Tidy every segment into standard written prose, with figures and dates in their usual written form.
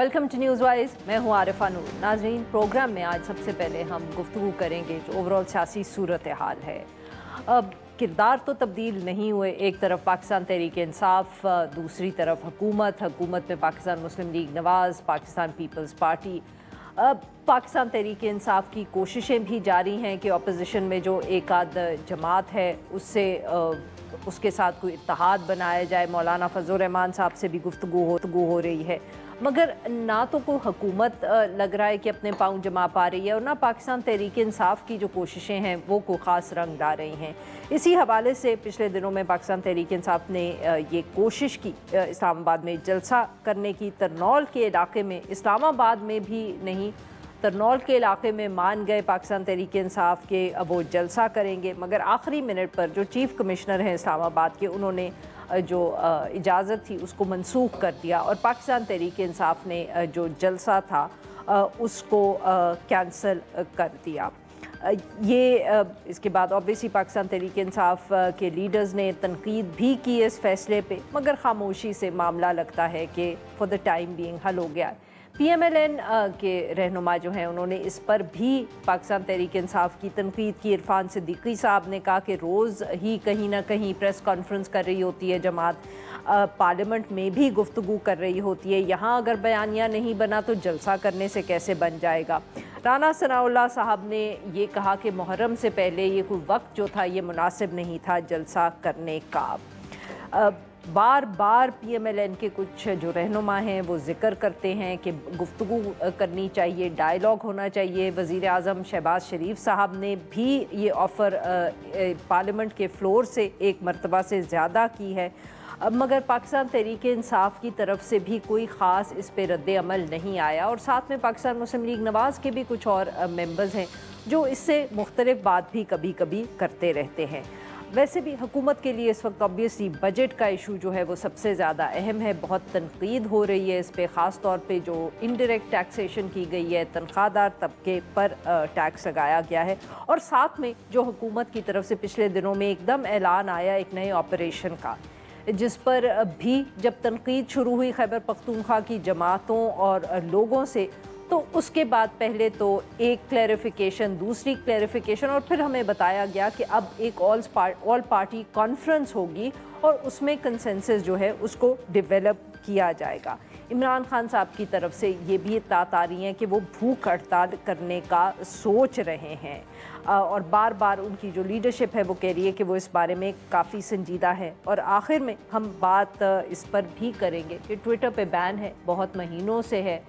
Welcome to news wise. मैं हूँ आरिफा नूर। नाज़रीन, प्रोग्राम में आज सबसे पहले हम गुफ्तगू करेंगे जो ओवरऑल सियासी सूरत हाल है। अब किरदार तो तब्दील नहीं हुए, एक तरफ पाकिस्तान तहरीक इंसाफ, दूसरी तरफ हुकूमत में पाकिस्तान मुस्लिम लीग नवाज़, पाकिस्तान पीपल्स पार्टी। पाकिस्तान तहरीक इंसाफ की कोशिशें भी जारी हैं कि अपोजिशन में जो एक आध जमात है उसके साथ कोई इत्तेहाद बनाया जाए। मौलाना फजल रहमान साहब से भी गुफ्तगू हो रही है, मगर ना तो कोई हुकूमत लग रहा है कि अपने पाँव जमा पा रही है और ना पाकिस्तान तहरीक इंसाफ की जो कोशिशें हैं वो कोई ख़ास रंग ला रही हैं। इसी हवाले से पिछले दिनों में पाकिस्तान तहरीक इंसाफ ने ये कोशिश की इस्लामाबाद में जलसा करने की। तरनौल के इलाके में, इस्लामाबाद में भी नहीं, तरनौल के इलाके में मान गए पाकिस्तान तहरीक इंसाफ के वो जलसा करेंगे, मगर आखिरी मिनट पर जो चीफ़ कमिश्नर हैं इस्लामाबाद के, उन्होंने जो इजाज़त थी उसको मनसूख कर दिया और पाकिस्तान तहरीक इंसाफ ने जो जलसा था उसको कैंसिल कर दिया। ये इसके बाद ऑब्वियसली पाकिस्तान तहरीक इंसाफ के लीडर्स ने तनकीद भी की इस फैसले पे, मगर खामोशी से मामला लगता है कि फॉर द टाइम बीइंग हल हो गया है। PMLN के रहनुमा जो हैं उन्होंने इस पर भी पाकिस्तान तहरीक इंसाफ की तनकीद की। इरफान सिद्दीकी साहब ने कहा कि रोज़ ही कहीं ना कहीं प्रेस कॉन्फ्रेंस कर रही होती है जमात, पार्लियामेंट में भी गुफ्तगू कर रही होती है, यहाँ अगर बयानिया नहीं बना तो जलसा करने से कैसे बन जाएगा। राना सनाउल्लाह साहब ने ये कहा कि मुहर्रम से पहले ये कोई वक्त जो था ये मुनासिब नहीं था जलसा करने का। बार बार PMLN के कुछ जो रहनुमा हैं वो ज़िक्र करते हैं कि गुफ्तगू करनी चाहिए, डायलॉग होना चाहिए। वज़ीर आज़म शहबाज शरीफ साहब ने भी ये ऑफ़र पार्लियामेंट के फ्लोर से एक मरतबा से ज़्यादा की है, मगर पाकिस्तान तहरीक इंसाफ की तरफ से भी कोई ख़ास इस पर रद्द अमल नहीं आया। और साथ में पाकिस्तान मुस्लिम लीग नवाज़ के भी कुछ और मेंबर्स हैं जो इससे मुख्तलिफ बात भी कभी कभी करते रहते हैं। वैसे भी हुकूमत के लिए इस वक्त ऑब्वियसली बजट का इशू जो है वो सबसे ज़्यादा अहम है। बहुत तनकीद हो रही है इस पर, ख़ास तौर पे जो इनडायरेक्ट टैक्सेशन की गई है, तनख्वाहदार तबके पर टैक्स लगाया गया है। और साथ में जो हुकूमत की तरफ से पिछले दिनों में एकदम ऐलान आया एक नए ऑपरेशन का, जिस पर भी जब तनकीद शुरू हुई खैबर पख्तूनख्वा की जमातों और लोगों से, तो उसके बाद पहले तो एक क्लैरिफिकेशन, दूसरी क्लैरिफिकेशन, और फिर हमें बताया गया कि अब एक ऑल पार्टी कॉन्फ्रेंस होगी और उसमें कंसेंसस जो है उसको डेवलप किया जाएगा। इमरान खान साहब की तरफ से ये भी इत्तलात आ रही हैं कि वो भूख हड़ताल करने का सोच रहे हैं और बार बार उनकी जो लीडरशिप है वो कह रही है कि वो इस बारे में काफ़ी संजीदा है। और आखिर में हम बात इस पर भी करेंगे कि ट्विटर पे बैन है, बहुत महीनों से है।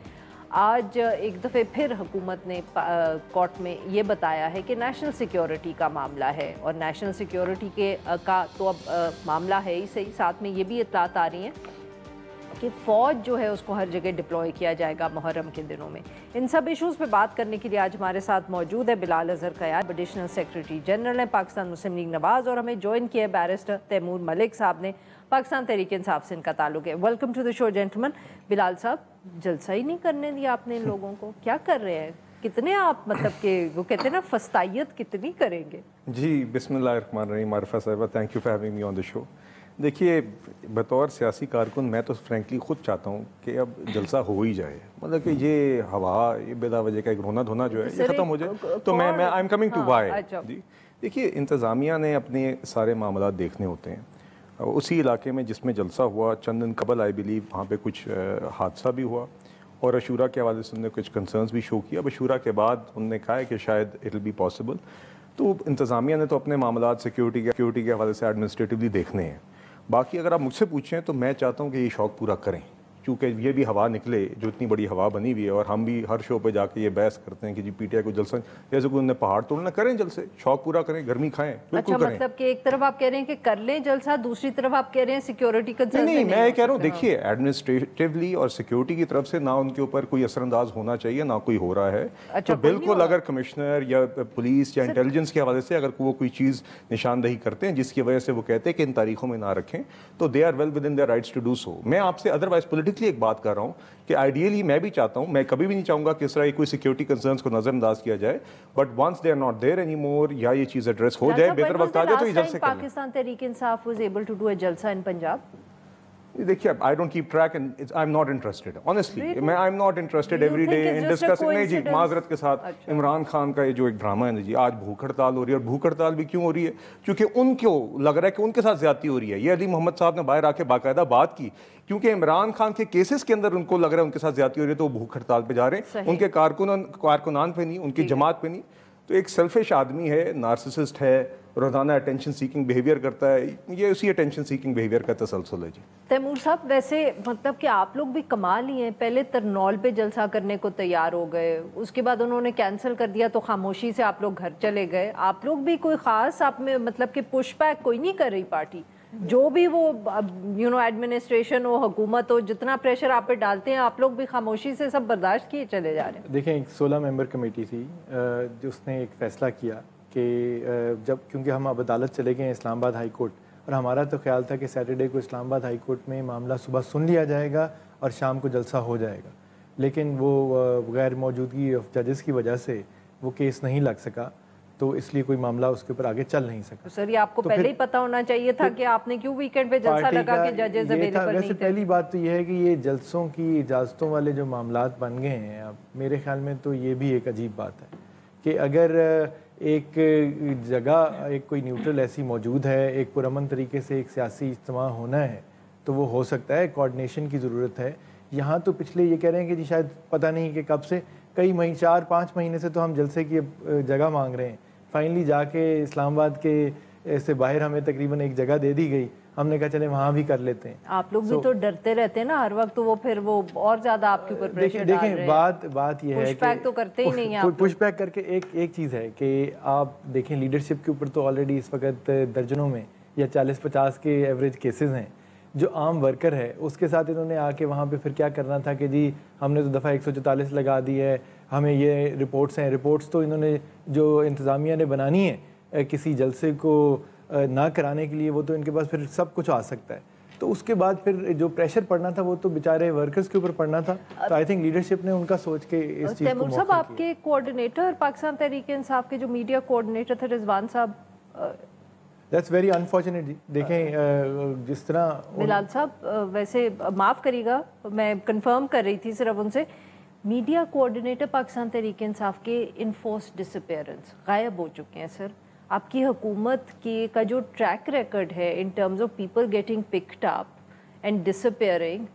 आज एक दफ़े फिर हुकूमत ने कोर्ट में ये बताया है कि नेशनल सिक्योरिटी का मामला है, और नेशनल सिक्योरिटी का तो अब मामला है ही सही, साथ में ये भी इत्तलात आ रही हैं कि फ़ौज जो है उसको हर जगह डिप्लॉय किया जाएगा मुहर्रम के दिनों में। इन सब इशूज़ पे बात करने के लिए आज हमारे साथ मौजूद है Bilal Azhar Qayad, additional secretary general है पाकिस्तान मुस्लिम लीग नवाज़, और हमें ज्वाइन किया है बैरिस्टर तैमूर मलिक साहब ने, पाकिस्तान तहरीक इंसाफ से इनका ताल्लुक़ है। Welcome to the show gentleman. Bilal साहब, जलसा ही नहीं करने दिया आपने इन लोगों को, क्या कर रहे हैं? कितने आप मतलब कि वो कहते हैं ना फस्तायत कितनी करेंगे? जी, बिस्मिल्लाहिर्रहमानिर्रहीम। आरिफा साहिबा, thank you for having me on the show. देखिए, बतौर सियासी कारकुन मैं तो फ्रेंकली ख़ुद चाहता हूँ कि अब जलसा हो ही जाए, मतलब कि ये हवा, ये बेदा वजह का एक रोना धोना जो है ये ख़त्म हो जाए। तो मैं I am coming to why. जी, देखिए, इंतज़ामिया ने अपने सारे मामला देखने होते हैं। उसी इलाके में जिसमें जलसा हुआ चंद दिन कबल आई बिलीव वहाँ पे कुछ हादसा भी हुआ, और अशूरा के हवाले से उन्होंने कुछ कंसर्न्स भी शो किया। अब अशूरा के बाद उन्होंने कहा है कि शायद इट विल बी पॉसिबल। तो इंतज़ामिया ने तो अपने मामला सिक्योरिटी के हवाले से एडमिनिस्ट्रेटिवली देखने हैं। बाकी अगर आप मुझसे पूछें तो मैं चाहता हूँ कि ये शौक़ पूरा करें, क्योंकि ये भी हवा निकले जो इतनी बड़ी हवा बनी हुई है, और हम भी हर शो पे जाके ये बहस करते हैं कि जी PTI को जलसा, जैसे कोई उन्होंने पहाड़ तोड़ना, करें जलसे, शौक पूरा करें, गर्मी खाएं, बिल्कुल करें। मतलब कि एक तरफ आप कह रहे हैं कि कर लें जलसा, दूसरी तरफ आप कह रहे हैं सिक्योरिटी कंसर्न नहीं, मैं कह रहा हूँ देखिए, एडमिनिस्ट्रेटिवली और सिक्योरिटी की तरफ से ना उनके ऊपर कोई असरअंदाज होना चाहिए, ना कोई हो रहा है। तो बिल्कुल अगर कमिश्नर या पुलिस या इंटेलिजेंस के हवाले से अगर वो कोई चीज़ निशानदही करते हैं जिसकी वजह से वो कहते हैं कि इन तारीखों में ना रखें, तो they are well within their rights to do so. मैं आपसे अदरवाइज पॉलिटिकली एक बात कर रहा हूँ कि आइडियली मैं भी चाहता हूं, मैं कभी भी नहीं चाहूंगा कि इस तरह कोई सिक्योरिटी कंसर्न्स को नजरअंदाज किया जाए, but once they are not there anymore या ये चीज एड्रेस हो जाए, बेहतर वक्त आ जाए तो ये जलसे करें। Pakistan Tehreek Insaf was able to do a जलसा इन पंजाब। देखिए I don't keep track and I am not interested honestly, मैं I am not interested every day in discussing. नहीं जी, माजरत के साथ इमरान खान का ये जो एक ड्रामा है ना जी, आज भूख हड़ताल हो रही है, और भूख हड़ताल भी क्यों हो रही है? क्योंकि उनको लग रहा है कि उनके साथ ज्यादती हो रही है। ये अली मोहम्मद साहब ने बाहर आके बाकायदा बात की, क्योंकि इमरान खान के केसेस के अंदर उनको लग रहा है उनके साथ ज्यादती हो रही है, तो वो भूख हड़ताल पे जा रहे हैं। उनके कारकुनान पे नहीं, उनकी जमात पे नहीं। तो एक सेल्फिश आदमी है, नार्सिसिस्ट है, रोजाना अटेंशन सीकिंग बिहेवियर करता है, ये उसी अटेंशन सीकिंग बिहेवियर का तसलसल है जी। तैमूर साहब, वैसे मतलब कि आप लोग भी कमाल ही हैं, पहले तरनौल पे जलसा करने को तैयार हो गए, उसके बाद उन्होंने कैंसिल कर दिया तो खामोशी से आप लोग घर चले गए। आप लोग भी कोई ख़ास आप में मतलब कि पुश बैक कोई नहीं कर रही पार्टी? जो भी वो एडमिनिस्ट्रेशन हो, हुकूमत हो, जितना प्रेशर आप पे डालते हैं, आप लोग भी खामोशी से सब बर्दाश्त किए चले जा रहे हैं? देखें, एक 16 मेंबर कमेटी थी जिसने एक फ़ैसला किया कि जब, क्योंकि हम अब अदालत चले गए इस्लामाबाद हाई कोर्ट, और हमारा तो ख्याल था कि सैटरडे को इस्लामाबाद हाई कोर्ट में मामला सुबह सुन लिया जाएगा और शाम को जलसा हो जाएगा, लेकिन वो गैर मौजूदगी ऑफ जजेस की वजह से वो केस नहीं लग सका, तो इसलिए कोई मामला उसके ऊपर आगे चल नहीं सका। सर, ये आपको तो पहले ही पता होना चाहिए था कि आपने क्यों वीकेंड पे जलसा लगा के जजेस अवेलेबल नहीं थे? पहली बात तो ये है कि ये जलसों की इजाज़तों वाले जो मामलात बन गए हैं अब, मेरे ख्याल में तो ये भी एक अजीब बात है कि अगर एक जगह एक कोई न्यूट्रल ऐसी मौजूद है, एक पुरअमन तरीके से एक सियासी इज्तिमा होना है, तो वो हो सकता है। कोऑर्डिनेशन की ज़रूरत है। यहाँ तो पिछले ये कह रहे हैं कि जी शायद पता नहीं कि कब से, कई महीने 4-5 महीने से तो हम जलसे की जगह मांग रहे हैं। फाइनली जाके इस्लामाबाद के से बाहर हमें तकरीबन एक जगह दे दी गई, हमने कहा चले वहाँ भी कर लेते हैं। आप लोग भी तो डरते रहते हैं ना हर वक्त, तो वो फिर वो और ज़्यादा आपके ऊपर प्रेशर डाल रहे हैं। बात ये है कि पुशबैक तो करते ही नहीं हैं। पुशबैक करके एक चीज़ है कि आप देखें लीडरशिप के ऊपर तो ऑलरेडी इस वक्त दर्जनों में या 40-50 के एवरेज केसेस हैं। जो आम वर्कर है उसके साथ इन्होंने आके वहाँ पे फिर क्या करना था कि जी हमने तो दफ़ा 144 लगा दी है, हमें ये रिपोर्ट्स हैं। रिपोर्ट्स तो इन्होंने जो इंतज़ामिया ने बनानी है किसी जलसे को ना कराने के लिए, वो तो इनके पास फिर सब कुछ आ सकता है। तो उसके बाद फिर जो प्रेशर पड़ना था वो तो बेचारे वर्कर्स के ऊपर पड़ना था। तो आई थिंक लीडरशिप ने उनका सोच के इस चीज़ को मौका दिया। आपके कोऑर्डिनेटर पाकिस्तान तहरीक इंसाफ के जो मीडिया कोऑर्डिनेटर थे रिजवान साहब, दैट्स वेरी अनफॉर्चुनेट जी। देखें जिस तरह बिलाल साहब, वैसे माफ़ करिएगा, मैं कंफर्म कर रही थी सिर्फ उनसे, मीडिया कोऑर्डिनेटर पाकिस्तान तहरीक इंसाफ के इनफोर्स्ड डिसअपीयरेंस गायब हो चुके हैं। सर, आपकी हुकूमत की का जो ट्रैक रिकॉर्ड है in terms of people getting picked up and disappearing,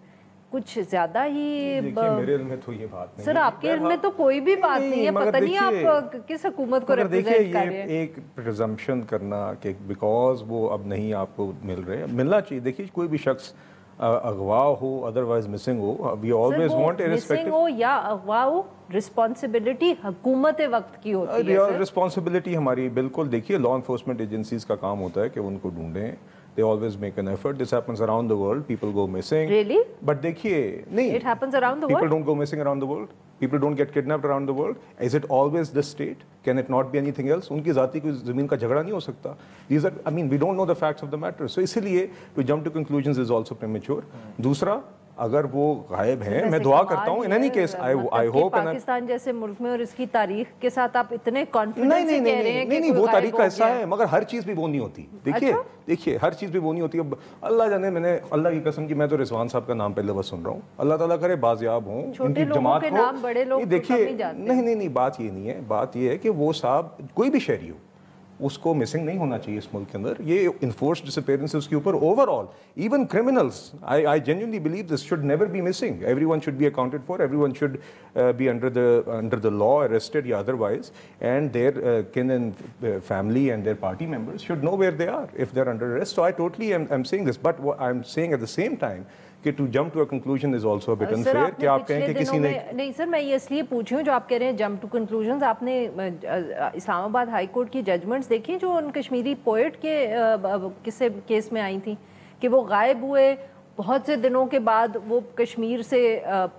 कुछ ज़्यादा ही मेरे इल्म में तो ये बात नहीं सर, आपके इल्म में तो कोई भी बात नहीं है। पता नहीं आप किस हुकूमत को रिप्रेजेंट कर रहे हैं। एक प्रिजम्पशन करना कि बिकॉज वो अब नहीं आपको मिल रहे, मिलना चाहिए। देखिए कोई भी शख्स अगवा हो, अदरवाइज मिसिंग हो, वी ऑलवेज वांट मिसिंग हो या अगवा हो, रिस्पॉन्सिबिलिटी हुकूमत वक्त की होती है। रिस्पॉन्सिबिलिटी हमारी बिल्कुल, देखिए लॉ एनफोर्समेंट एजेंसीज का काम होता है कि उनको ढूंढें। They always make an effort. This happens around the world. People go missing. Really? But देखिए, नहीं. It happens around the world. People don't go missing around the world. People don't get kidnapped around the world. Is it always the state? Can it not be anything else? उनकी ज़ाती कोई ज़मीन का झगड़ा नहीं हो सकता. These are, I mean, we don't know the facts of the matter. So इसीलिए to jump to conclusions is also premature. दूसरा, अगर वो गायब हैं, मैं दुआ करता हूँ in any case, I hope Pakistan जैसे मुल्क में और इसकी तारीख के साथ आप इतने कॉन्फिडेंस से कह रहे हैं कि नहीं, वो तारीख का ऐसा है, मगर हर चीज़ भी वो नहीं होती। देखिए हर चीज़ भी वो नहीं होती। अब अल्लाह जाने, मैंने अल्लाह की कसम की मैं तो रिजवान साहब का नाम पहले बस सुन रहा हूँ, अल्लाह ताला करे बाजियाब हों, इनकी जमात हो। देखिए नहीं, बात ये नहीं है, बात ये है कि वो साहब कोई भी शहरी हो उसको मिसिंग नहीं होना चाहिए इस मुल्क के अंदर। ये इन्फोर्स्ड डिसअपीयरेंसेस के ऊपर overall, even criminals, I genuinely believe this should never be missing. Everyone should be accounted for, everyone should be under the law, arrested या otherwise, and their kin and family and their party members should know where they are if they are under arrest. So I totally I am saying this, but I am saying at the same time कि to jump to a conclusion is also a bit unfair कि आप कहें कि किसी ने नहीं। Sir, मैं ये इसलिए पूछ रही हूँ, जो आप कह रहे हैं जंप टू कंक्लूजन्स, आपने इस्लामाबाद हाई कोर्ट की जजमेंट्स देखी जो उन कश्मीरी पोएट के किसी केस में आई थी कि वो गायब हुए, बहुत से दिनों के बाद वो कश्मीर से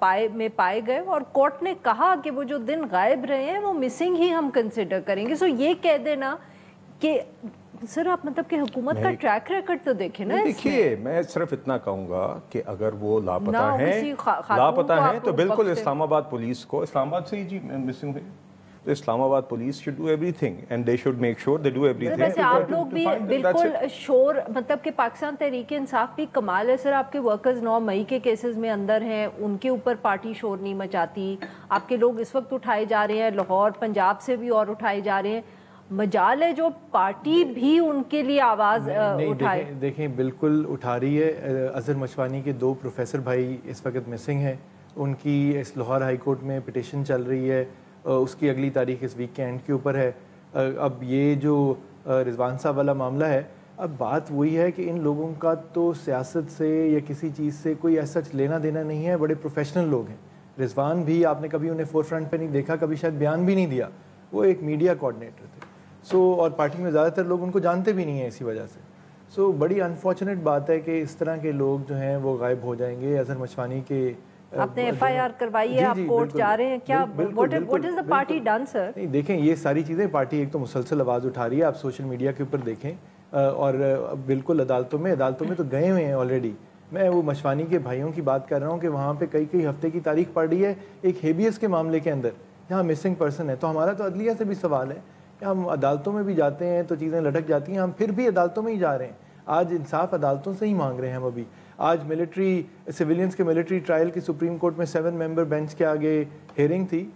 पाए गए, और कोर्ट ने कहा कि वो जो दिन गायब रहे हैं वो मिसिंग ही हम कंसिडर करेंगे। सो ये कह देना कि सर, आप मतलब कि हुकूमत का ट्रैक रिकॉर्ड तो देखें ना। देखिए, मैं सिर्फ इतना कहूँगा कि अगर वो लापता हैं तो बिल्कुल इस्लामाबाद पुलिस को, इस्लामाबाद से ही जी मिसिंग हुई, तो Islamabad police should do everything and they should make sure they do everything. वैसे आप लोग भी बिल्कुल शोर, मतलब कि पाकिस्तान तहरीक इंसाफ भी कमाल है सर, आपके वर्कर्स 9 मई के केसेस में अंदर हैं, उनके ऊपर पार्टी शोर नहीं मचाती, आपके लोग इस वक्त उठाए जा रहे हैं, लाहौर पंजाब से भी और उठाए जा रहे हैं, मजाल है जो पार्टी भी उनके लिए आवाज़ उठाए। देखें बिल्कुल उठा रही है। अजहर मशवानी के 2 प्रोफेसर भाई इस वक्त मिसिंग हैं, उनकी इस लाहौर हाई कोर्ट में पिटिशन चल रही है, उसकी अगली तारीख इस वीक के एंड के ऊपर है। अब ये जो रिजवान साहब वाला मामला है, अब बात वही है कि इन लोगों का तो सियासत से या किसी चीज़ से कोई ऐसा लेना देना नहीं है, बड़े प्रोफेशनल लोग हैं। रिजवान भी आपने कभी उन्हें फोर फ्रंट पे नहीं देखा, कभी शायद बयान भी नहीं दिया, वो एक मीडिया कोऑर्डिनेटर थे। और पार्टी में ज़्यादातर लोग उनको जानते भी नहीं हैं इसी वजह से। बड़ी अनफॉर्चुनेट बात है कि इस तरह के लोग जो हैं वो गायब हो जाएंगे। अजहर मशवानी के आपने एफआईआर करवाई है, आप कोर्ट जा रहे हैं, क्या what is the party done sir? नहीं देखें, ये सारी चीज़ें पार्टी एक तो मुसलसल आवाज़ उठा रही है, आप सोशल मीडिया के ऊपर देखें, और बिल्कुल अदालतों में तो गए हुए हैं ऑलरेडी। मैं वो मशवानी के भाइयों की बात कर रहा हूँ कि वहाँ पे कई हफ्ते की तारीख पड़ रही है एक हेबियस के मामले के अंदर, जहाँ मिसिंग पर्सन है। तो हमारा तो अदलिया से भी सवाल है, हम अदालतों में भी जाते हैं तो चीज़ें लटक जाती हैं, हम फिर भी अदालतों में ही जा रहे हैं। आज इंसाफ अदालतों से ही मांग रहे हैं हम अभी। आज सिविलियंस के मिलिट्री ट्रायल की सुप्रीम कोर्ट में 7 मेंबर बेंच के आगे हेयरिंग थी,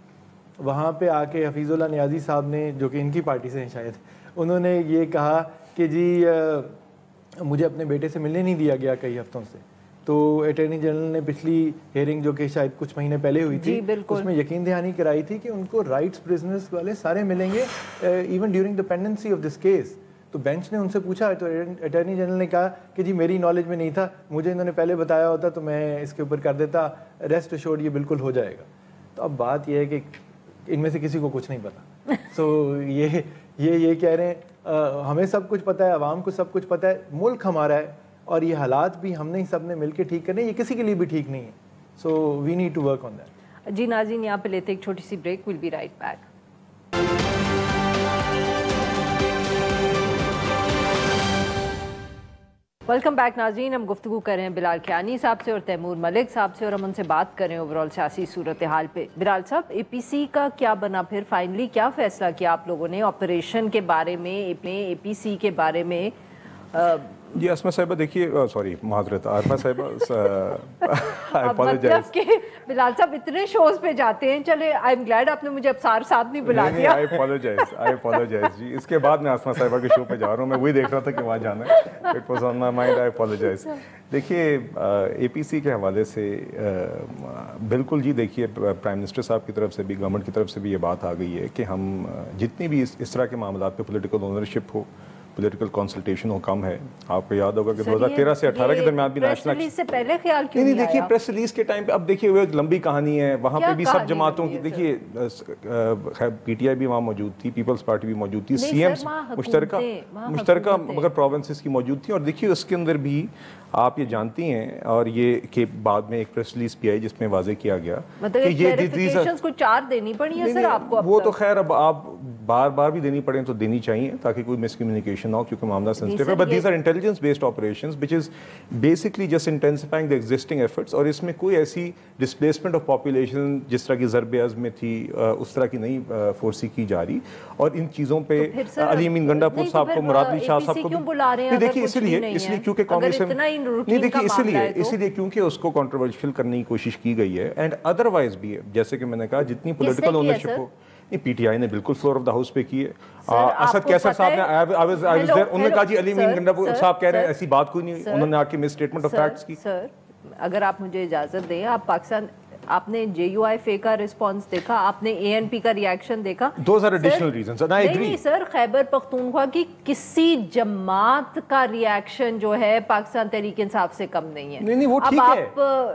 वहाँ पे आके हफीजुल्लाह नियाज़ी साहब ने, जो कि इनकी पार्टी से हैं शायद, उन्होंने ये कहा कि जी मुझे अपने बेटे से मिलने नहीं दिया गया कई हफ्तों से। तो अटॉर्नी जनरल ने पिछली हेयरिंग जो कि शायद कुछ महीने पहले हुई थी, उसमें यकीन दहानी कराई थी कि उनको राइट्स प्रिजनर्स वाले सारे मिलेंगे even during the pendency of this case. तो बेंच ने उनसे पूछा तो अटॉर्नी जनरल ने कहा कि जी मेरी नॉलेज में नहीं था, मुझे इन्होंने पहले बताया होता तो मैं इसके ऊपर कर देता, रेस्ट अश्योर्ड ये बिल्कुल हो जाएगा। तो अब बात यह है कि इनमें से किसी को कुछ नहीं पता। ये कह रहे हैं हमें सब कुछ पता है, आवाम को सब कुछ पता है, मुल्क हमारा है और ये हालात भी हमने ही सब ने मिलकर ठीक करने, ये किसी के लिए भी ठीक नहीं है। So we need to work on that. जी नाज़रीन, यहाँ पे लेते एक छोटी सी break, will be right back. Welcome back नाज़रीन, हम गुफ्तगू कर रहे हैं बिलाल कियानी साहब से और तैमूर मलिक साहब से, और हम उनसे बात कर रहे हैं ओवरऑल सियासी सूरत हाल पे। बिलाल साहब, APC का क्या बना फिर, फाइनली क्या फैसला किया आप लोगों ने ऑपरेशन के बारे में, APC के बारे में? जी असमा साहिबा, देखिए सॉरी माजरत आरफा साहिबा, मतलब कि बिलाल साहब इतने शोज पे जाते हैं, चले आई एम ग्लैड आपने मुझे अब साथ नहीं बुला दिया। आई अपोलोजाइज जी, इसके बाद मैं आसमा साहिबा के शो पे जा रहा हूँ, मैं वही देख रहा था कि वहाँ जाना है, it was on my mind, I apologise. देखिए APC के हवाले से बिल्कुल जी, देखिए प्राइम मिनिस्टर साहब की तरफ से भी, गवर्नमेंट की तरफ से भी ये बात आ गई है कि हम जितनी भी इस तरह के मामलों पे पॉलिटिकल ओनरशिप हो, पॉलिटिकल कंसल्टेशन हो, कम है। आपको याद होगा कि 2013 से 18 के दरमियान भी नेशनल से पहले ख्याल क्यों नहीं देखिए प्रेस रिलीज के टाइम पे, अब देखिए वो एक लंबी कहानी है, वहाँ पे भी सब जमातों की, देखिए PTI भी वहाँ मौजूद थी, पीपल्स पार्टी भी मौजूद थी, CM मुश्तरका मगर प्रोविंसेस की मौजूद थी। और देखिए उसके अंदर भी आप ये जानती हैं, और ये के बाद में एक प्रेस रिलीज भी आई जिसमें वाजे किया गया कि ये को 4 देनी पड़ी है सर आपको। वो तो खैर अब आप बार भी देनी पड़े तो देनी चाहिए ताकि कोई मिसकम्युनिकेशन ना हो, क्योंकि मामला सेंसिटिव है। But these are intelligence based operations which is basically just intensifying the existing efforts, और इसमें कोई ऐसी डिस्प्लेसमेंट ऑफ पॉपुलेशन जिस तरह की ज़रब-ए-अज़्म में थी उस तरह की नहीं फोर्सी की जा रही। और इन चीज़ों पे अली अमीन गंडापुर साहब को, मुराद अली शाह साहब को देखिए इसलिए क्योंकि कांग्रेस नहीं देखिए इसीलिए क्योंकि उसको कंट्रोवर्शियल करने की कोशिश की गई है। एंड अदरवाइज भी है, जैसे कि मैंने कहा, जितनी पॉलिटिकल ओनरशिप हो, PTI ने बिल्कुल फ्लोर ऑफ द हाउस पे की है। असद कैसर साहब ने उन्होंने कहा जी अली अमीन गंडापुर साहब कह रहे हैं ऐसी बात कोई नहीं, उन्होंने आके मिस स्टेटमेंट ऑफ फैक्ट्स की। सर अगर आप मुझे इजाजत दें, आप पाकिस्तान, आपने JUIF का रिस्पांस देखा, आपने ANP का रिएक्शन देखा, Those are additional reasons and I agree। नहीं सर, खैबर पख्तूनख्वा की किसी जमात का रिएक्शन जो है पाकिस्तान तहरीक इंसाफ से कम नहीं है। नहीं वो ठीक है, आप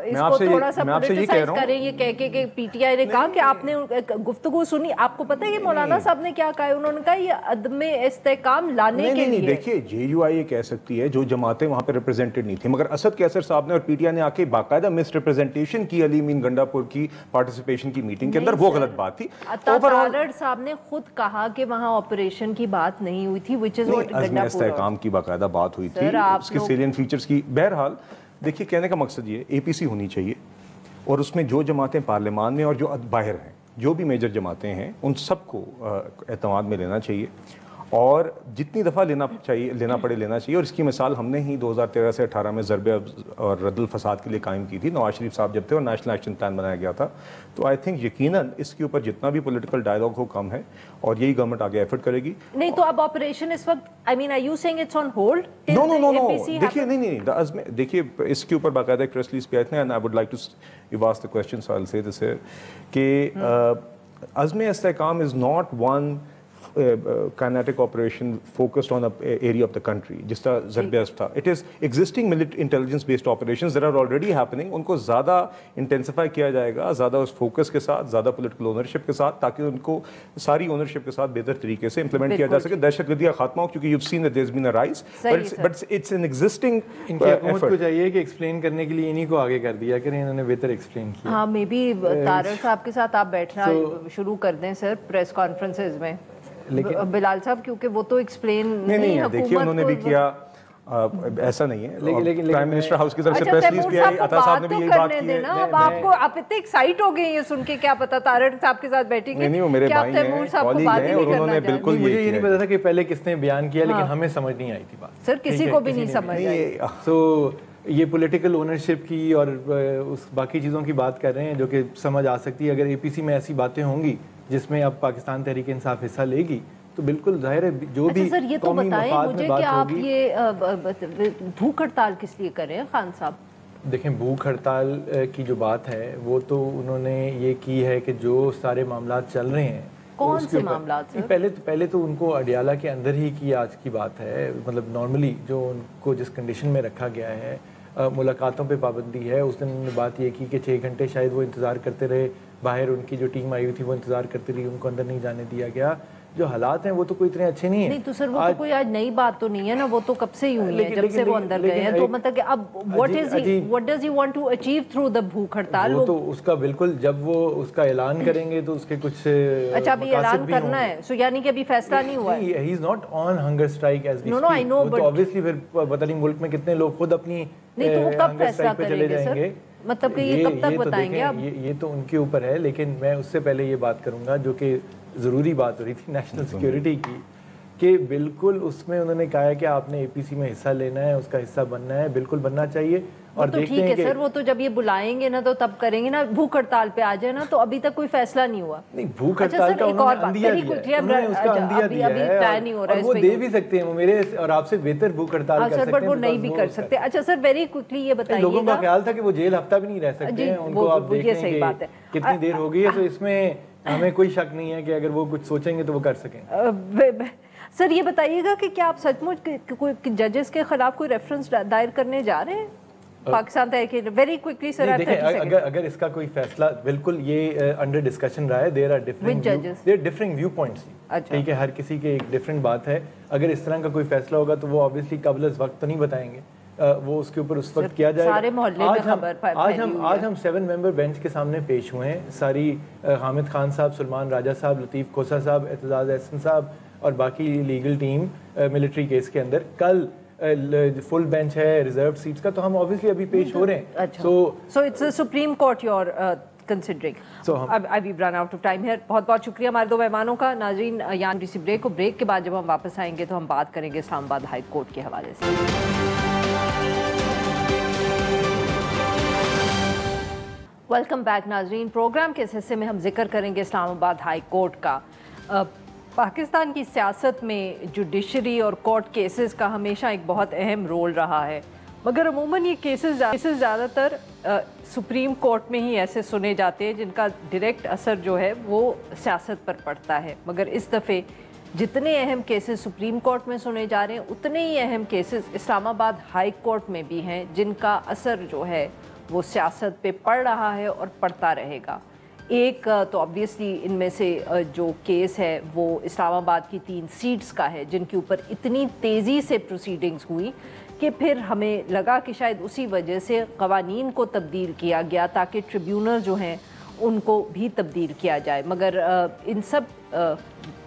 इसको थोड़ा सा पॉलिटिसाइज करें, ये कह के कि PTI ने कहा कि आपने गुफ्तगू सुनी। आपको पता है कि मौलाना साहब ने क्या कहा, उन्होंने कहा ये अदम इस्तेकाम लाने के लिए। देखिए JUI ये कह सकती है जो जमातें वहाँ पे रिप्रेजेंटेड नहीं थी, मगर असद कैसर साहब ने और PTI ने आके बाकायदा मिस रिप्रेजेंटेशन की अली अमीन गंडापुर की पार्टिसिपेशन की मीटिंग के अंदर, वो गलत बात थी। तारड़ साहब ने खुद कहा कि वहां ऑपरेशन की बात नहीं हुई थी, व्हिच इज व्हाट गंडापुर इस्तेहकाम की बाकायदा बात हुई थी, उसके सेलिएंट फीचर्स की। बहरहाल देखिए कहने का मकसद ये APC होनी चाहिए, और उसमें जो जमातें पार्लियामान में और जो बाहर हैं جو بھی میجر جماعتیں ہیں ان سب کو اعتماد میں لینا چاہیے اور جتنی دفعہ لینا پڑے لینا چاہیے. اور اس کی مثال ہم نے ہی 2013 سے 18 میں ضرب اور رد الفساد کے لیے قائم کی تھی. نواز شریف صاحب جب تھے اور نیشنل ایکشن پلان بنایا گیا تھا. تو آئی تھنک یقیناً اس کے اوپر جتنا بھی پولیٹیکل ڈائلاگ ہو کم ہے اور یہی گورنمنٹ آگے ایفرٹ کرے گی. نہیں تو اب آپریشن اس وقت I mean are you saying it's on hold? No دیکھیے نہیں دیکھیے اس کے اوپر باقاعدہ ایک پریس ریلیز پہ آئے تھے and I would like to you ask the question so I will say this here کہ Azm Istehkam is not one kinetic operation focused on an area of the country جس طرح ضرب عزم تھا. It is existing intelligence based operations that are already happening. ان کو زیادہ intensify کیا جائے گا, زیادہ اس فوکس کے ساتھ, زیادہ پولیٹیکل اونرشپ کے ساتھ, تاکہ ان کو ساری اونرشپ کے ساتھ بہتر طریقے سے امپلیمنٹ کیا جا سکے. دہشت گردی کا خاتمہ ہو, کیونکہ you've seen that there's been a rise but it's an existing ان کی حکومت کو چاہیے کہ ایکسپلین کرنے کے لیے انہی کو آگے کر دیا کریں, انہوں نے بہتر ایکسپلین کیا. ہاں مے بی طارق صاحب کے ساتھ آپ بیٹھنا شروع کر دیں سر پریس کانفرنسز میں بلال صاحب, کیونکہ وہ تو ایکسپلین نہیں دیکھیے انہوں نے بھی کیا, ایسا نہیں ہے. پرائم منسٹر ہاؤس کی طرف سے پریس ریلیز بھی آئی, عطا صاحب نے بھی یہی بات کی ہے. اب آپ اتنے ایکسائٹ ہو گئے ہیں یہ سن کے, کیا پتا طارق صاحب کے ساتھ بیٹھیں گے. نہیں وہ میرے بھائی ہیں, کالگ ہیں, اور انہوں نے بالکل مجھے یہ نہیں پتا تھا کہ پہلے کس نے بیان کیا, لیکن ہمیں سمجھ نہیں آئی تھی بات. سر کسی کو بھی نہیں سمجھ آئی. تو یہ پولیٹیکل اونرشپ کی اور اس باقی چیزوں کی بات کر رہے ہیں جو کہ سمجھ آ سکتی ہے. اگر اے پی سی میں ایسی باتیں ہوں گی جس میں اب پاکستان تحریک انصاف حصہ لے گی تو بالکل ظاہر ہے جو بھی قومی مفاد میں بات ہوگی. یہ بھوک ہڑتال کس لیے کر رہے ہیں خان صاحب؟ دیکھیں بھوک ہڑتال کی جو بات ہے وہ تو انہوں نے یہ کی ہے کہ جو سارے معاملات چل رہے ہیں. کون سے معاملات؟ پہلے تو ان کو اڈیالہ کے اندر ہی کی آج کی بات ہے, مطلب نارملی جو ان کو جس کنڈیشن میں رکھا گیا ہے, ملاقاتوں پہ پابندی ہے. اس دن انہوں نے بات یہ کی کہ 6 گھنٹے شاید وہ انتظار کرتے رہے, باہر ان کی جو ٹیم آئی ہوئی تھی وہ انتظار کرتی رہی, ان کو اندر نہیں جانے دیا گیا. جو حالات ہیں وہ تو کوئی اتنے اچھے نہیں ہیں. نہیں تو سر وہ تو کوئی آج نئی بات تو نہیں ہے نا, وہ تو کب سے ہی ہوئی ہے جب سے وہ اندر گئے ہیں. تو مطلب کہ اب what does he want to achieve through the بھوک ہڑتال؟ وہ تو اس کا بالکل جب وہ اس کا اعلان کریں گے تو اس کے کچھ اچھا ابھی اعلان کرنا ہے, سو یعنی کہ ابھی فیصلہ نہیں ہوا ہے. he is not on hunger strike as we speak. وہ تو obviously پھر پتہ نہیں ملک میں کتنے لوگ خود اپنی نہیں تو وہ کب فیصلہ کریں گے سر, مطلب کہ یہ کب تک بتائیں گے آپ؟ یہ تو ان کے اوپر ہے, لیکن میں اس سے پہلے یہ بات کروں گا جو کہ ضروری بات ہو رہی تھی نیشنل سیکیورٹی کی, کہ بالکل اس میں انہوں نے کہا ہے کہ آپ نے اے پی سی میں حصہ لینا ہے, اس کا حصہ بننا ہے, بالکل بننا چاہیے. اور دیکھتے ہیں کہ سر وہ تو جب یہ بلائیں گے نا تو تب کریں گے نا. بھوک ہڑتال پہ آ جائے نا تو ابھی تک کوئی فیصلہ نہیں ہوا. نہیں بھوک ہڑتال کا انہوں نے اندیا دیا ہے, اور وہ دے بھی سکتے ہیں, وہ میرے اور آپ سے بہتر بھوک ہڑتال کر سکتے ہیں, بٹ وہ نہیں بھی کر سکتے. اچھا سر ویری کوئکلی یہ بتائیے, لوگوں کا خیال تھا کہ وہ جیل ہفتہ بھی نہیں رہ سکتے ہیں, ان کو آپ دیکھ لیں کہ کتنی دیر ہو گئی ہے. تو اس میں ہمیں کوئی شک نہیں ہے کہ اگر وہ کچھ سوچیں گے تو وہ کر سکیں. سر یہ بتائیے گا کہ کیا آپ سچ مچ ججز کے خلاف کوئی ریفرنس دائر کرنے جا رہے ہیں پاکستان تحریک؟ ویری کوئکلی سر اگر اس کا کوئی فیصلہ, بالکل یہ انڈر ڈسکشن رہا ہے. There are different view points, ٹھیک ہے, ہر کسی کے ایک ڈفرنٹ بات ہے. اگر اس طرح کا کوئی فیصلہ ہوگا تو وہ obviously قبل از وقت تو نہیں بتائیں گے, وہ اس کے اوپر اس وقت کیا جائے گا. آج ہم 7 ممبر بینچ کے سامنے پیش ہوئے ہیں, ساری حامد خان صاحب, سلمان راجہ صاحب, لطیف کھوسا صاحب, اعتزاز احسن صاحب اور باقی لیگل ٹیم ملٹری کیس کے اندر. کل فل بینچ ہے ریزرو سیٹس کا, تو ہم obviously ابھی پیش ہو رہے ہیں. So it's the Supreme Court you're considering. We've run out of time here. بہت بہت شکریہ ہمارے 2 مہمانوں کا. ناظرین یہاں ڈی سی بریک کو, بریک کے بعد جب ہم واپس آئیں گے تو ہم بات کریں گے اسلام آباد ہائی کورٹ کے حوالے سے. ویلکم بیک ناظرین. پروگرام کے اس حصے میں ہم ذکر کریں گے اسلام آباد ہائی کورٹ کا. پاکستان کی سیاست میں جوڈیشری اور کورٹ کیسز کا ہمیشہ ایک بہت اہم رول رہا ہے, مگر عموماً یہ کیسز زیادہ تر سپریم کورٹ میں ہی ایسے سنے جاتے ہیں جن کا ڈائریکٹ اثر جو ہے وہ سیاست پر پڑتا ہے. مگر اس دفعے جتنے اہم کیسز سپریم کورٹ میں سنے جا رہے ہیں اتنے ہی اہم کیسز اسلام آباد ہائی کورٹ میں بھی ہیں جن کا اثر جو ہے وہ سیاست پہ پڑ رہا ہے اور پڑتا رہے گا. ایک تو آبویسلی ان میں سے جو کیس ہے وہ اسلام آباد کی 3 سیٹس کا ہے جن کے اوپر اتنی تیزی سے پروسیڈنگز ہوئی کہ پھر ہمیں لگا کہ شاید اسی وجہ سے قوانین کو تبدیل کیا گیا تاکہ ٹریبیونل جو ہیں ان کو بھی تبدیل کیا جائے. مگر ان سب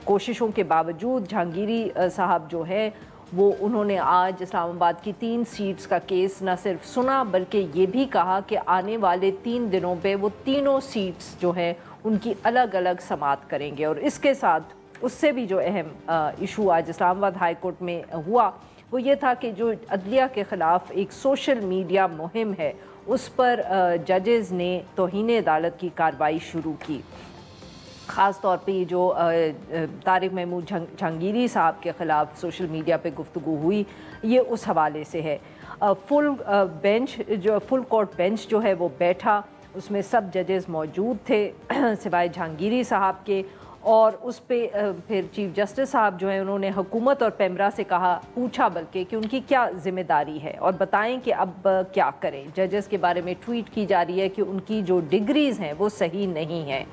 کوششوں کے باوجود جہانگیری صاحب جو ہے وہ انہوں نے آج اسلام آباد کی 3 سیٹس کا کیس نہ صرف سنا بلکہ یہ بھی کہا کہ آنے والے 3 دنوں پہ وہ تینوں سیٹس جو ہیں ان کی الگ الگ سماعت کریں گے. اور اس کے ساتھ اس سے بھی جو اہم ایشو آج اسلام آباد ہائی کورٹ میں ہوا وہ یہ تھا کہ جو عدلیہ کے خلاف ایک سوشل میڈیا مہم ہے اس پر ججز نے توہین عدالت کی کارروائی شروع کی. خاص طور پہ یہ جو طارق محمود جہانگیری صاحب کے خلاف سوشل میڈیا پہ گفتگو ہوئی یہ اس حوالے سے ہے. فل کورٹ بینچ جو ہے وہ بیٹھا, اس میں سب ججز موجود تھے سوائے جہانگیری صاحب کے, اور اس پہ پھر چیف جسٹس صاحب جو ہیں انہوں نے حکومت اور پیمرا سے پوچھا بلکہ کہ ان کی کیا ذمہ داری ہے اور بتائیں کہ اب کیا کریں. ججز کے بارے میں ٹویٹ کی جا رہی ہے کہ ان کی جو ڈگریز ہیں وہ صحیح نہیں ہیں.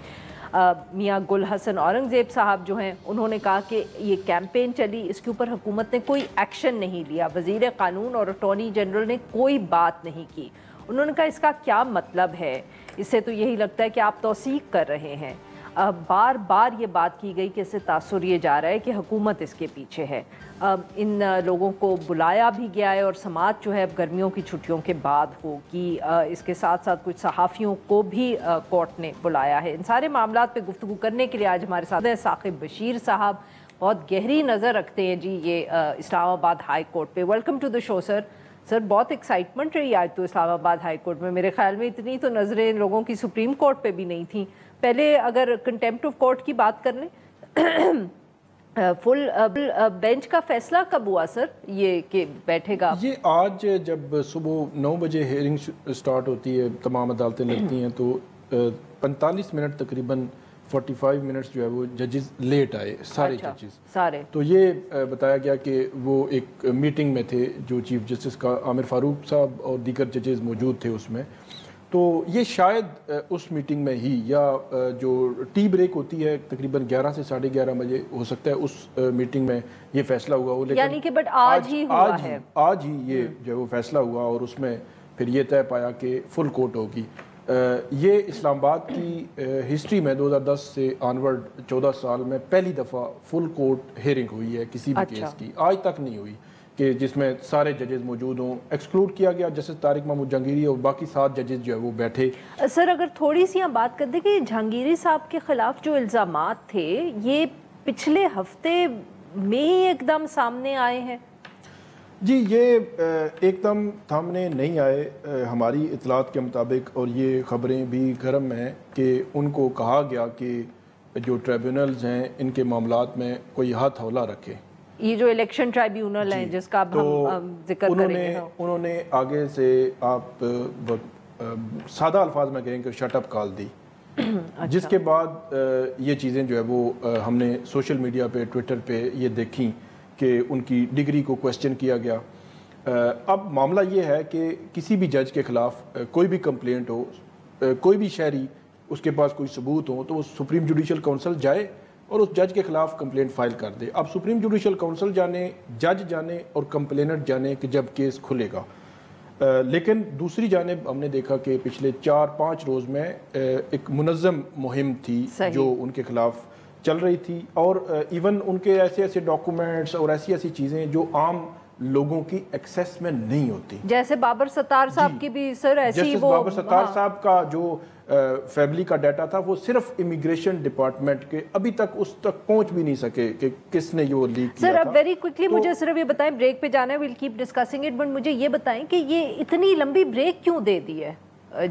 میاں گل حسن اورنگزیب صاحب جو ہیں انہوں نے کہا کہ یہ کیمپین چلی, اس کے اوپر حکومت نے کوئی ایکشن نہیں لیا, وزیر قانون اور اٹارنی جنرل نے کوئی بات نہیں کی. انہوں نے کہا اس کا کیا مطلب ہے, اس سے تو یہی لگتا ہے کہ آپ توثیق کر رہے ہیں. بار بار یہ بات کی گئی کہ اس سے تاثر یہ جا رہا ہے کہ حکومت اس کے پیچھے ہے. ان لوگوں کو بلایا بھی گیا ہے اور سماعت جو ہے اب گرمیوں کی چھٹیوں کے بعد ہوگی. اس کے ساتھ ساتھ کچھ صحافیوں کو بھی کورٹ نے بلایا ہے. ان سارے معاملات پہ گفتگو کرنے کے لیے آج ہمارے ساتھ ہیں ثاقب بشیر صاحب, بہت گہری نظر رکھتے ہیں جی یہ اسلام آباد ہائی کورٹ پہ. ویلکم ٹو دا شو سر. سر بہت ایکسائٹمنٹ رہی آج تو اسلام آباد ہائی کورٹ میں, میرے خیال میں اتنی تو نظریں ان لوگوں کی سپریم کورٹ پہ بھی نہیں تھیں. پہلے اگر کنٹیمپٹ آف کورٹ کی بات کر لیں, فل بینچ کا فیصلہ کب ہوا سر یہ کہ بیٹھے گا؟ یہ آج جب صبح 9 بجے ہیئرنگ سٹارٹ ہوتی ہے, تمام عدالتیں لگتی ہیں, تو 45 منٹ تقریباً 45 منٹس جو ہے وہ ججز لیٹ آئے, سارے ججز سارے. تو یہ بتایا گیا کہ وہ ایک میٹنگ میں تھے جو چیف جسٹس کا عامر فاروق صاحب اور دیگر ججز موجود تھے اس میں. تو یہ شاید اس میٹنگ میں ہی یا جو ٹی بریک ہوتی ہے تقریباً 11 سے 11:30 بجے ہو سکتا ہے اس میٹنگ میں یہ فیصلہ ہوا ہو. لیکن یعنی کہ بٹ آج ہی ہوا ہے, آج ہی یہ جو وہ فیصلہ ہوا اور اس میں پھر یہ طے پایا کہ فل کورٹ ہوگی. یہ اسلام آباد کی ہسٹری میں 2010 سے آنورڈ 14 سال میں پہلی دفعہ فل کورٹ ہیئرنگ ہوئی ہے کسی بھی کیس کی. آج تک نہیں ہوئی کہ جس میں سارے ججز موجود ہوں. ایکسکلوڈ کیا گیا جسٹس طارق محمود جہانگیری اور باقی 7 ججز جو ہے وہ بیٹھے. سر اگر تھوڑی سی ہم بات کر دیں کہ جہانگیری صاحب کے خلاف جو الزامات تھے یہ پچھلے ہفتے میں ہی ایک دم سامنے آئے ہیں. جی یہ ایک دم سامنے نہیں آئے ہماری اطلاعات کے مطابق, اور یہ خبریں بھی گرم ہیں کہ ان کو کہا گیا کہ جو ٹریبیونلز ہیں ان کے معاملات میں کوئی ہاتھ ہولا رکھے. یہ جو الیکشن ٹرائیبیونل ہیں جس کا ہم ذکر کریں گے, انہوں نے آگے سے آپ سادہ الفاظ میں کہیں کہ شٹ اپ کال دی, جس کے بعد یہ چیزیں جو ہے وہ ہم نے سوشل میڈیا پہ ٹویٹر پہ یہ دیکھیں کہ ان کی ڈگری کو کویسچن کیا گیا. اب معاملہ یہ ہے کہ کسی بھی جج کے خلاف کوئی بھی کمپلینٹ ہو, کوئی بھی شہری اس کے پاس کوئی ثبوت ہو تو وہ سپریم جوڈیشل کونسل جائے اور اس جج کے خلاف کمپلینٹ فائل کر دے. اب سپریم جوڈیشل کونسل جانے, جج جانے اور کمپلیننٹ جانے کہ جب کیس کھلے گا. لیکن دوسری جانب ہم نے دیکھا کہ پچھلے 4-5 روز میں ایک منظم مہم تھی جو ان کے خلاف چل رہی تھی, اور ایون ان کے ایسے ڈاکومنٹس اور ایسی چیزیں جو عام لوگوں کی ایکسیس میں نہیں ہوتی, جیسے بابر ستار صاحب کی بھی سر ایسی وہ بابر ستار صاحب کا جو فیملی کا ڈیٹا تھا وہ صرف امیگریشن ڈپارٹمنٹ کے ابھی تک اس تک پہنچ بھی نہیں سکے کہ کس نے یہ لیک کیا تھا. سر اب ویری کوئکلی مجھے صرف یہ بتائیں, بریک پہ جانا ہے, we'll keep discussing it, but مجھے یہ بتائیں کہ یہ اتنی لمبی بریک کیوں دے دی ہے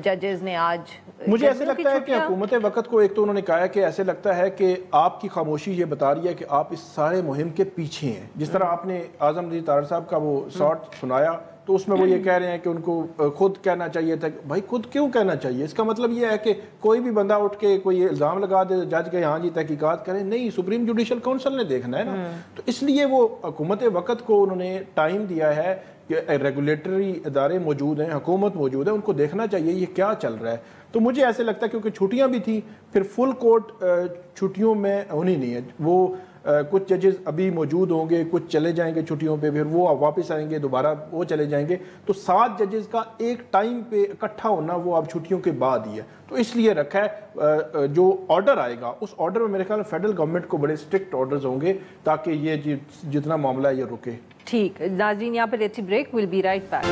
ججز نے آج؟ مجھے ایسے لگتا ہے کہ حکومت وقت کو ایک تو انہوں نے کہا ہے کہ ایسے لگتا ہے کہ آپ کی خاموشی یہ بتا رہی ہے کہ آپ اس سارے مہم کے پیچھے ہیں. جس طرح آپ نے اعظم علی طاہر صاحب کا وہ شارٹ سنایا تو اس میں وہ یہ کہہ رہے ہیں کہ ان کو خود کہنا چاہیے تھا. بھائی خود کیوں کہنا چاہیے؟ اس کا مطلب یہ ہے کہ کوئی بھی بندہ اٹھ کے کوئی الزام لگا دے جج کے ہاں جی تحقیقات کریں, نہیں, سپریم جوڈیشل کونسل نے دیکھنا ہے نا. تو اس لیے وہ حکومت وقت کو انہوں نے ٹائم دیا ہے کہ ریگولیٹری ادارے موجود ہیں, حکومت موجود ہے, ان کو دیکھنا چاہیے یہ کیا چل رہا ہے. تو مجھے ایسے لگتا ہے کیونکہ چھٹیاں بھی تھیں, پھر فل کورٹ چھٹیوں میں ہونی نہیں ہے. وہ کچھ ججز ابھی موجود ہوں گے, کچھ چلے جائیں گے چھٹیوں پہ, پھر وہ واپس آئیں گے, دوبارہ وہ چلے جائیں گے. تو 7 ججز کا ایک ٹائم پہ اکٹھا ہونا وہ اب چھٹیوں کے بعد ہی ہے. تو اس لیے رکھا ہے جو آرڈر آئے گا اس آرڈر میں میرے خیال میں فیڈرل گورنمنٹ کو بڑے اسٹرکٹ آرڈرز ہوں گے تاکہ یہ جتنا معاملہ ہے یہ رکے. ٹھیک ناظرین, یہاں پہ let's break, we'll be right back.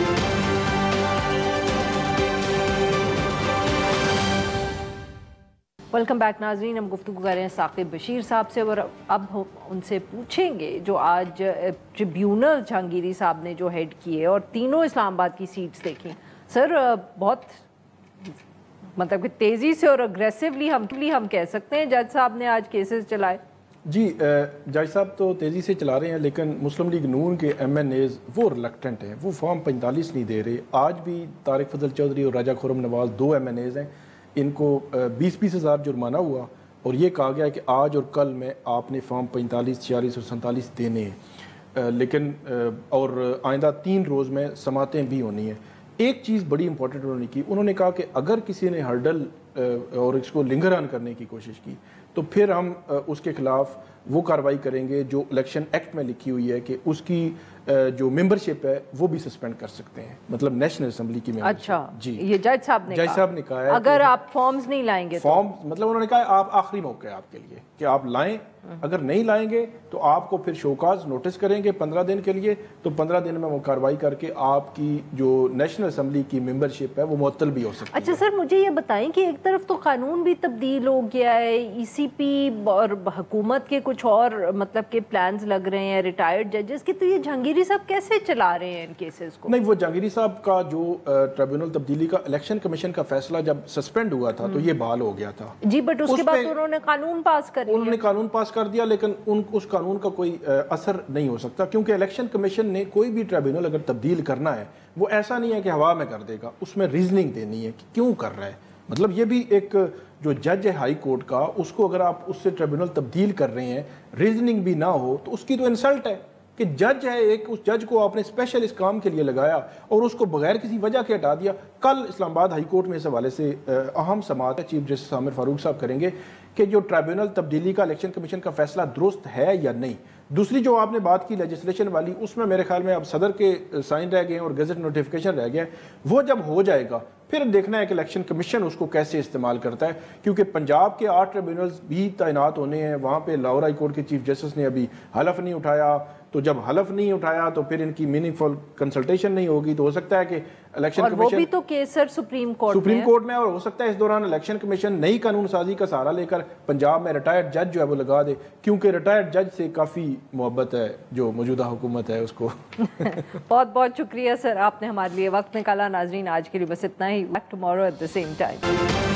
Welcome back नाज़रीन, हम गुफ्तगू कर रहे हैं साकिब बशीर साहब से और अब हम उनसे पूछेंगे जो आज ट्रिब्यूनल जहांगीरी साहब ने जो हेड किए और तीनों इस्लामाबाद की सीट्स देखी। सर बहुत मतलब कि तेज़ी से और अग्रेसिवली हम कह सकते हैं जज साहब ने आज केसेस चलाए। जी जज साहब तो तेज़ी से चला रहे हैं, लेकिन मुस्लिम लीग नून के MNAs वो रिलक्टेंट हैं, वो फॉर्म 45 नहीं दे रहे। आज भी तारिक फजल चौधरी और राजा खुर्रम नवाज 2 MNAs हैं, इनको 20-20 हज़ार जुर्माना हुआ और ये कहा गया कि आज और कल में आपने फॉर्म 45, 46 और 47 देने हैं, लेकिन और आइंदा 3 रोज़ में समातें भी होनी हैं। एक चीज़ बड़ी इंपॉर्टेंट उन्होंने की, उन्होंने कहा कि अगर किसी ने हर्डल और इसको लिंगर ऑन करने की कोशिश की तो फिर हम उसके खिलाफ वो कार्रवाई करेंगे जो इलेक्शन एक्ट में लिखी हुई है कि उसकी जो मेंबरशिप है वो भी सस्पेंड कर सकते हैं, मतलब नेशनल असेंबली की मेंबरशिप। अच्छा जी, ये जज साहब ने कहा है अगर आप फॉर्म्स नहीं लाएंगे फॉर्म मतलब उन्होंने कहा आप आखिरी मौका है आपके लिए कि आप लाएं, अगर नहीं लाएंगे तो आपको फिर शोकाज नोटिस करेंगे 15 दिन के लिए, तो 15 दिन में वो कार्रवाई करके आपकी जो नेशनल असेंबली की मेंबरशिप है वो मुअत्तल भी हो सकती है। अच्छा सर, मुझे ये बताएं कि एक तरफ तो कानून भी तब्दील हो गया है, ECP और हुकूमत के कुछ और मतलब के प्लान्स लग रहे हैं रिटायर्ड जजेस के, तो ये जहांगीरी साहब कैसे चला रहे हैं इन केसेस को? नहीं, वो जहांगीरी साहब का जो ट्रिब्यूनल तब्दीली का इलेक्शन कमीशन का फैसला जब सस्पेंड हुआ था तो ये बहाल हो गया था जी, बट उसके बाद तो उन्होंने कानून पास कर दिया। उन्होंने कानून पास कर दिया, लेकिन उस कानून का कोई असर नहीं हो सकता, क्योंकि इलेक्शन कमीशन ने कोई भी ट्रिब्यूनल अगर तब्दील करना है वो ऐसा नहीं है कि हवा में कर देगा, उसमें रीजनिंग देनी है कि क्यों कर रहा है। मतलब ये भी एक जो जज है हाई कोर्ट का, उसको अगर आप उससे ट्रिब्यूनल तब्दील कर रहे हैं, रीजनिंग भी ना हो तो उसकी तो इंसल्ट है कि जज है एक, उस जज को आपने स्पेशल इस काम के लिए लगाया और उसको बगैर किसी वजह के हटा दिया। कल इस्लामाबाद हाई कोर्ट में इस हवाले से अहम समाअत चीफ जस्टिस आमिर फारूक साहब करेंगे कि जो ट्रिब्यूनल तब्दीली का इलेक्शन कमीशन का फैसला दुरुस्त है या नहीं। दूसरी जो आपने बात की लेजिस्लेशन वाली, उसमें मेरे ख्याल में अब सदर के साइन रह गए और गजट नोटिफिकेशन रह गया, वो जब हो जाएगा फिर देखना है कि इलेक्शन कमीशन उसको कैसे इस्तेमाल करता है, क्योंकि पंजाब के 8 ट्रिब्यूनल्स भी तैनात होने हैं। वहाँ पे लाहौर हाई कोर्ट के चीफ जस्टिस ने अभी हलफ नहीं उठाया, तो जब हलफ नहीं उठाया तो फिर इनकी मीनिंगफुल कंसल्टेशन नहीं होगी, तो हो सकता है कि इलेक्शन कमीशन, वो भी तो केस सर सुप्रीम कोर्ट में और हो सकता है इस दौरान इलेक्शन कमीशन नई कानून साजी का सहारा लेकर पंजाब में रिटायर्ड जज जो है वो लगा दे, क्योंकि रिटायर्ड जज से काफ़ी मोहब्बत है जो मौजूदा हुकूमत है उसको। बहुत बहुत शुक्रिया सर, आपने हमारे लिए वक्त निकाला। नाजरीन आज के लिए बस इतना ही, back tomorrow at the same time.